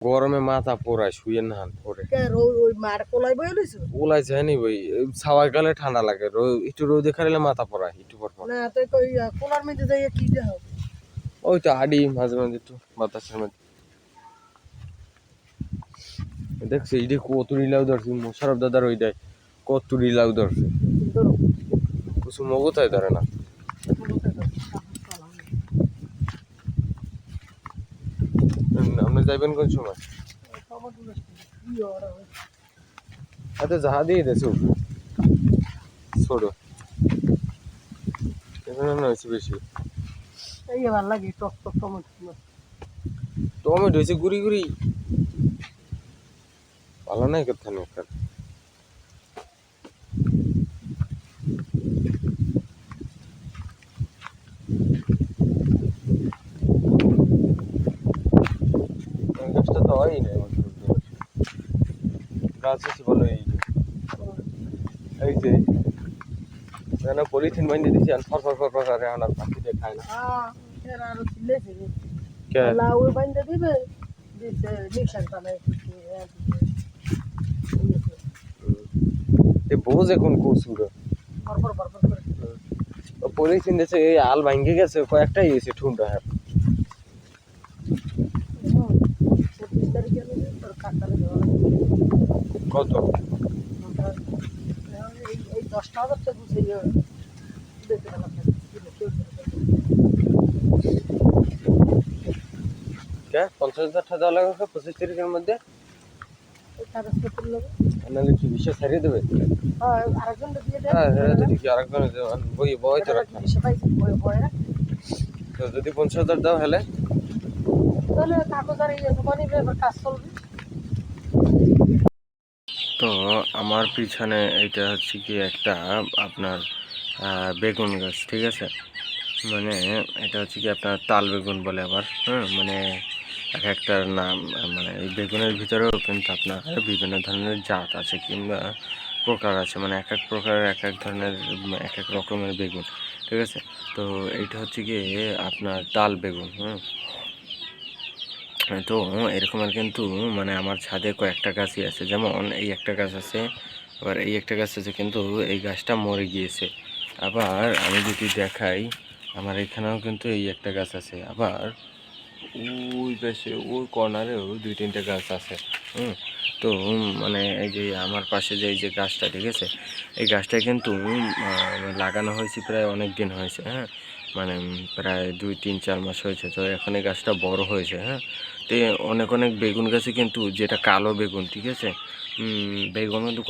গরমে মাথা পোড়ায় শুয়ে না পরে ওই মার কোলাই বই লইছো ওলাই যায়নি ভাই ছাওয়াই গেলে ঠান্ডা লাগে একটু রোদে খাইলে মাথা পোড়ায় একটু পর পর না তো কই কোলার মধ্যে যাই কি দেহ ওই তো হাঁড়ি মাঝে মাঝে একটু বাতাসের মধ্যে দেখছি এইটা কত রিলাও ধরছি মোশারফ দাদার ওই দেয় কত রিলাও ধরছে কিছু মগতায় ধরে না আপনি যাইবেন কোন সময় এত জাহা দিয়ে দেছে ছোট এখানে না হয়েছে বেশি এই ভালো লাগে টক টক টমেটো টমেটো হয়েছে গুড়ি গুড়ি ভালো নাই কথা নেই একটা গাছটা তো হয়ই না গাছ হচ্ছে ভালো এই যে এখানে পলিথিন বানিয়ে দিচ্ছি আর ফর ফর ফর ফর করে এখন আর পাখিতে খায় না আরো ছিলে কে লাউ বাইন্দা দিবে দিতে নিশান টানে এ বোঝ এখন কচুর বরবর বরবর করে পলিথিন দিয়েছে এই আল ভাঙ্গে গেছে কয়েকটাই এসে ঠুনটা হ্যাঁ 25 তারিখে তোর কাকারে দেওয়া কত এই 10,000 টাকা গুছিয়ে দিতে পারলাম কে 50,000 টাকা দেওয়া লাগবে 25 তারিখের মধ্যে কাগজপত্র লাগে নাহলে কি বিষয় ছাড়িয়ে দেবে হ্যাঁ আরেকজন দিয়ে দেয় হ্যাঁ হ্যাঁ তো ঠিকই আরেকজন বই বই তো রাখা সবাই বয় তো যদি 50,000 দাও হলে তাহলে কাগজ আর এই জমানি কাজ চলবে তো আমার পিছনে এটা হচ্ছে কি একটা আপনার বেগুন গাছ ঠিক আছে মানে এটা হচ্ছে কি আপনার তাল বেগুন বলে আবার হ্যাঁ মানে এক একটার নাম মানে এই বেগুনের ভিতরেও কিন্তু আপনার বিভিন্ন ধরনের জাত আছে কিংবা প্রকার আছে মানে এক এক প্রকারের এক এক ধরনের এক এক রকমের বেগুন ঠিক আছে তো এইটা হচ্ছে কি আপনার তাল বেগুন তো এরকমের কিন্তু মানে আমার ছাদে কয়েকটা গাছই আছে যেমন এই একটা গাছ আছে আবার এই একটা গাছ আছে কিন্তু এই গাছটা মরে গিয়েছে আবার আমি যদি দেখাই আমার এখানেও কিন্তু এই একটা গাছ আছে আবার ওই পাশে ওই কর্নারেও 2-3টা গাছ আছে তো মানে এই যে আমার পাশে যে এই যে গাছটা ঠিক আছে এই গাছটা কিন্তু লাগানো হয়েছে প্রায় অনেক দিন হয়েছে হ্যাঁ মানে প্রায় 2-3-4 মাস হয়েছে তো এখন এই গাছটা বড় হয়েছে হ্যাঁ তো অনেক অনেক বেগুন গাছে কিন্তু যেটা কালো বেগুন ঠিক আছে বেগুন কিন্তু